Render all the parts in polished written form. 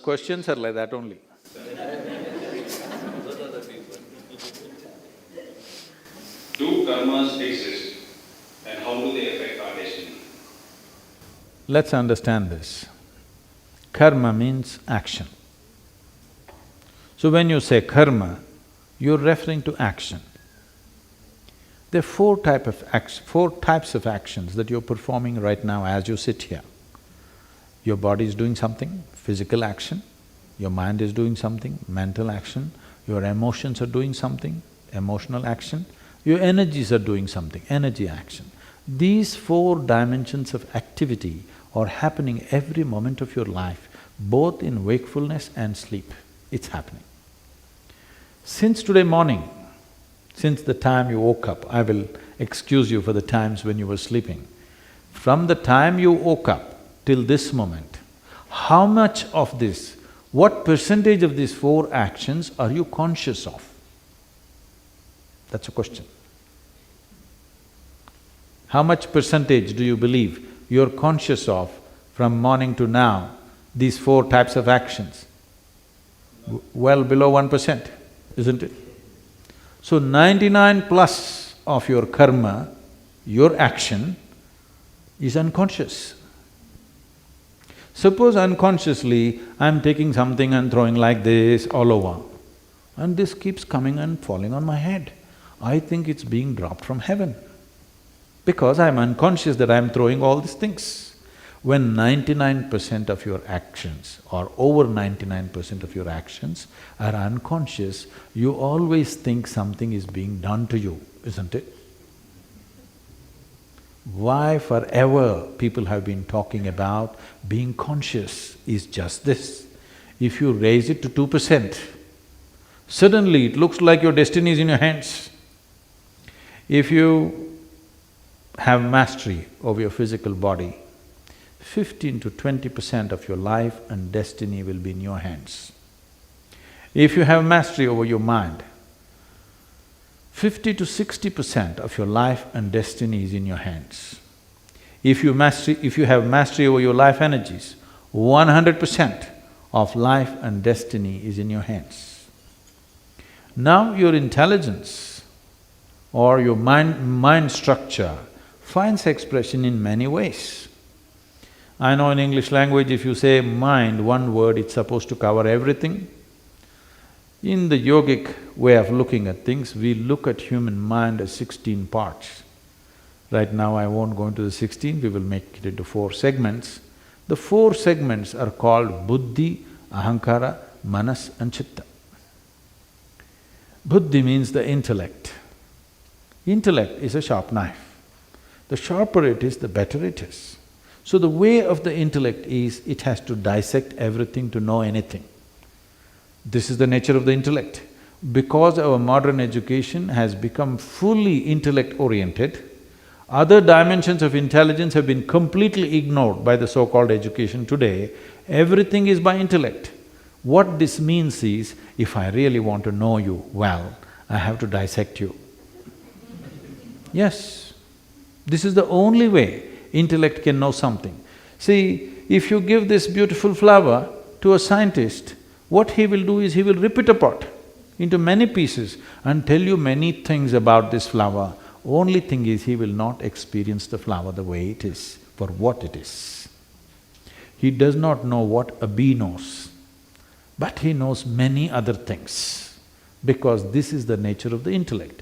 Questions are like that only. Do karmas exist and how do they affect our destiny? Let's understand this. Karma means action. So when you say karma, you're referring to action. There are four types of actions that you're performing right now as you sit here. Your body is doing something, physical action. Your mind is doing something, mental action. Your emotions are doing something, emotional action. Your energies are doing something, energy action. These four dimensions of activity are happening every moment of your life, both in wakefulness and sleep. It's happening. Since today morning, since the time you woke up, I will excuse you for the times when you were sleeping. From the time you woke up till this moment, how much of this, what percentage of these four actions are you conscious of? That's a question. How much percentage do you believe you're conscious of from morning to now, these four types of actions? Well below 1%, isn't it? So 99 plus of your karma, your action, is unconscious. Suppose unconsciously, I'm taking something and throwing like this all over, and this keeps coming and falling on my head. I think it's being dropped from heaven, because I'm unconscious that I'm throwing all these things. When 99% of your actions, or over 99% of your actions are unconscious, you always think something is being done to you, isn't it? Why forever people have been talking about being conscious is just this. If you raise it to 2%, suddenly it looks like your destiny is in your hands. If you have mastery over your physical body, 15 to 20% of your life and destiny will be in your hands. If you have mastery over your mind, 50 to 60% of your life and destiny is in your hands. If you have mastery over your life energies, 100% of life and destiny is in your hands. Now your intelligence or your mind structure finds expression in many ways. I know in English language, if you say mind, one word, it's supposed to cover everything. In the yogic way of looking at things, we look at human mind as 16 parts. Right now I won't go into the 16, we will make it into 4 segments. The 4 segments are called buddhi, ahankara, manas and chitta. Buddhi means the intellect. Intellect is a sharp knife. The sharper it is, the better it is. So the way of the intellect is, it has to dissect everything to know anything. This is the nature of the intellect. Because our modern education has become fully intellect-oriented, other dimensions of intelligence have been completely ignored by the so-called education today. Everything is by intellect. What this means is, if I really want to know you well, I have to dissect you. Yes, this is the only way intellect can know something. See, if you give this beautiful flower to a scientist, what he will do is he will rip it apart into many pieces and tell you many things about this flower. Only thing is, he will not experience the flower the way it is, for what it is. He does not know what a bee knows, but he knows many other things, because this is the nature of the intellect.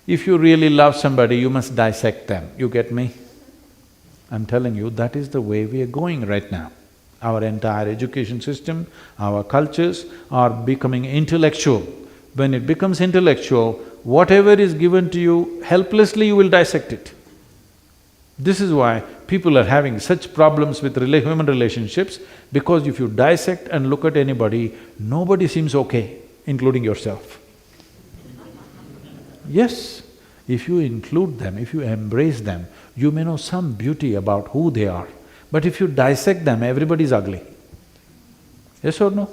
If you really love somebody, you must dissect them, you get me? I'm telling you, that is the way we are going right now. Our entire education system, our cultures are becoming intellectual. When it becomes intellectual, whatever is given to you, helplessly you will dissect it. This is why people are having such problems with human relationships, because if you dissect and look at anybody, nobody seems okay, including yourself. Yes, if you include them, if you embrace them, you may know some beauty about who they are. But if you dissect them, everybody is ugly. Yes or no?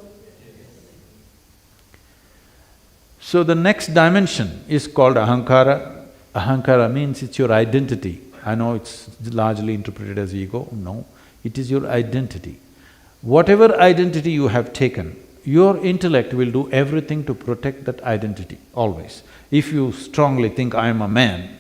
So the next dimension is called ahankara. Ahankara means it's your identity. I know it's largely interpreted as ego, no, it is your identity. Whatever identity you have taken, your intellect will do everything to protect that identity, always. If you strongly think, I am a man,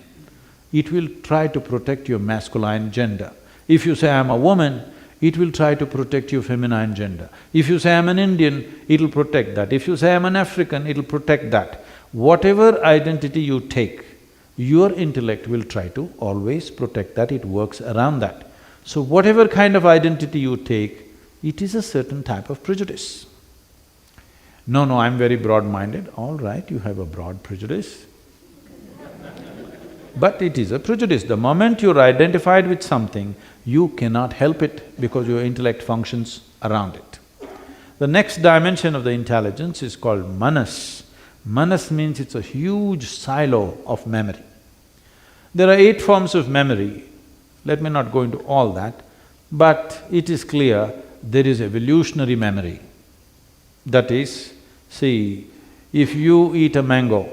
it will try to protect your masculine gender. If you say, I am a woman, it will try to protect your feminine gender. If you say, I am an Indian, it'll protect that. If you say, I am an African, it'll protect that. Whatever identity you take, your intellect will try to always protect that, it works around that. So whatever kind of identity you take, it is a certain type of prejudice. No, I'm very broad-minded. All right, you have a broad prejudice. But it is a prejudice. The moment you're identified with something, you cannot help it because your intellect functions around it. The next dimension of the intelligence is called manas. Manas means it's a huge silo of memory. There are 8 forms of memory. Let me not go into all that, but it is clear there is evolutionary memory. That is, see, if you eat a mango,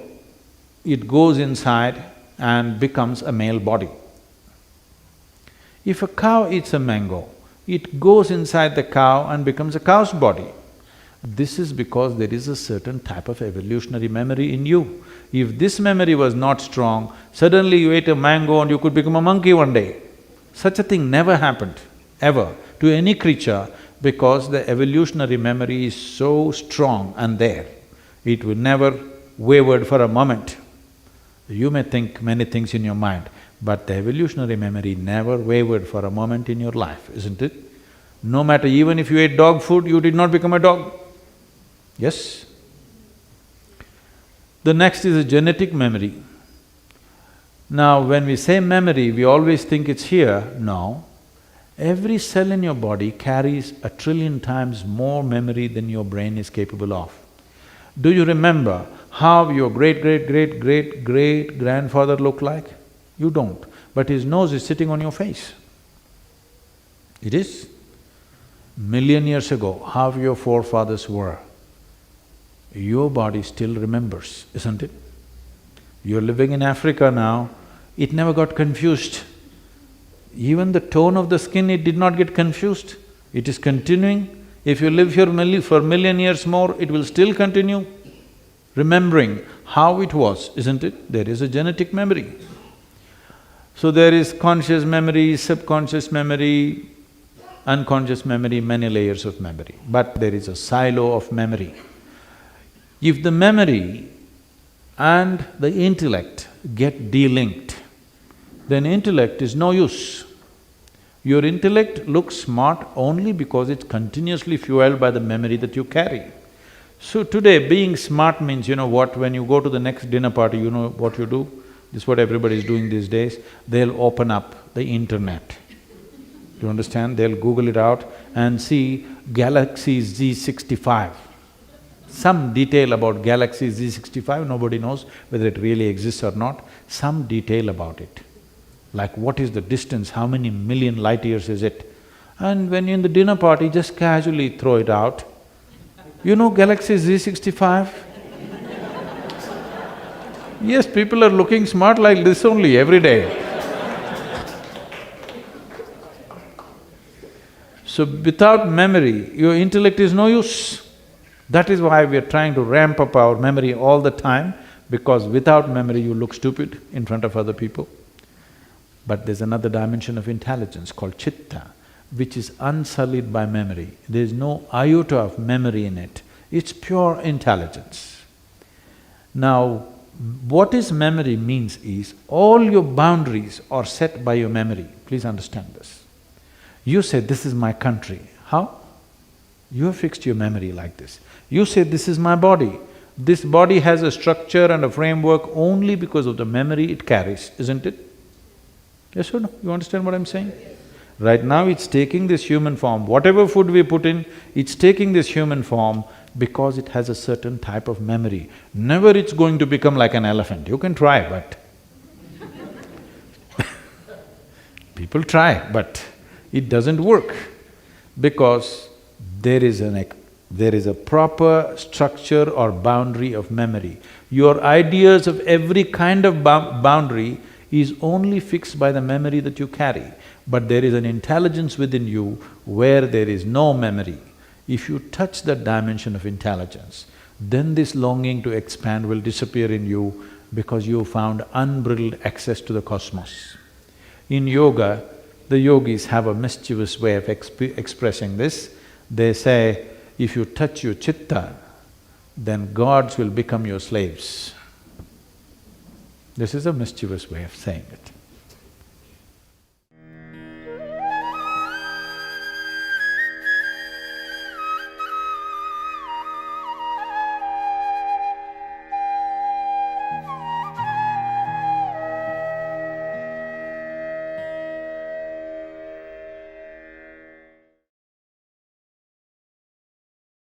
it goes inside and becomes a male body. If a cow eats a mango, it goes inside the cow and becomes a cow's body. This is because there is a certain type of evolutionary memory in you. If this memory was not strong, suddenly you ate a mango and you could become a monkey one day. Such a thing never happened, ever, to any creature, because the evolutionary memory is so strong and there. It will never wavered for a moment. You may think many things in your mind, but the evolutionary memory never wavered for a moment in your life, isn't it? No matter, even if you ate dog food, you did not become a dog. Yes? The next is a genetic memory. Now, when we say memory, we always think it's here. No. Every cell in your body carries 1 trillion times more memory than your brain is capable of. Do you remember how your great-great-great-great-grandfather looked like? You don't, but his nose is sitting on your face. It is. Million years ago, how your forefathers were, your body still remembers, isn't it? You're living in Africa now, it never got confused. Even the tone of the skin, it did not get confused. It is continuing. If you live here for million years more, it will still continue remembering how it was, isn't it? There is a genetic memory. So there is conscious memory, subconscious memory, unconscious memory, many layers of memory, but there is a silo of memory. If the memory and the intellect get delinked, then intellect is no use. Your intellect looks smart only because it's continuously fueled by the memory that you carry. So today, being smart means, you know what, when you go to the next dinner party, you know what you do? This is what everybody is doing these days. They'll open up the internet. Do you understand? They'll Google it out and see Galaxy Z65. Some detail about Galaxy Z65, nobody knows whether it really exists or not, some detail about it. Like what is the distance, how many million light years is it? And when you're in the dinner party, just casually throw it out. You know Galaxy Z65? Yes, people are looking smart like this only every day. So without memory, your intellect is no use. That is why we are trying to ramp up our memory all the time, because without memory you look stupid in front of other people. But there's another dimension of intelligence called chitta, which is unsullied by memory. There's no iota of memory in it, it's pure intelligence. Now, what is memory means is, all your boundaries are set by your memory, please understand this. You say, this is my country, how? You have fixed your memory like this. You say, this is my body. This body has a structure and a framework only because of the memory it carries, isn't it? Yes or no? You understand what I'm saying? Right now it's taking this human form, whatever food we put in, it's taking this human form because it has a certain type of memory. Never it's going to become like an elephant, you can try but people try, but it doesn't work because there is a proper structure or boundary of memory. Your ideas of every kind of boundary is only fixed by the memory that you carry, but there is an intelligence within you where there is no memory. If you touch that dimension of intelligence, then this longing to expand will disappear in you because you found unbridled access to the cosmos. In yoga, the yogis have a mischievous way of expressing this. They say, if you touch your chitta, then gods will become your slaves. This is a mischievous way of saying it.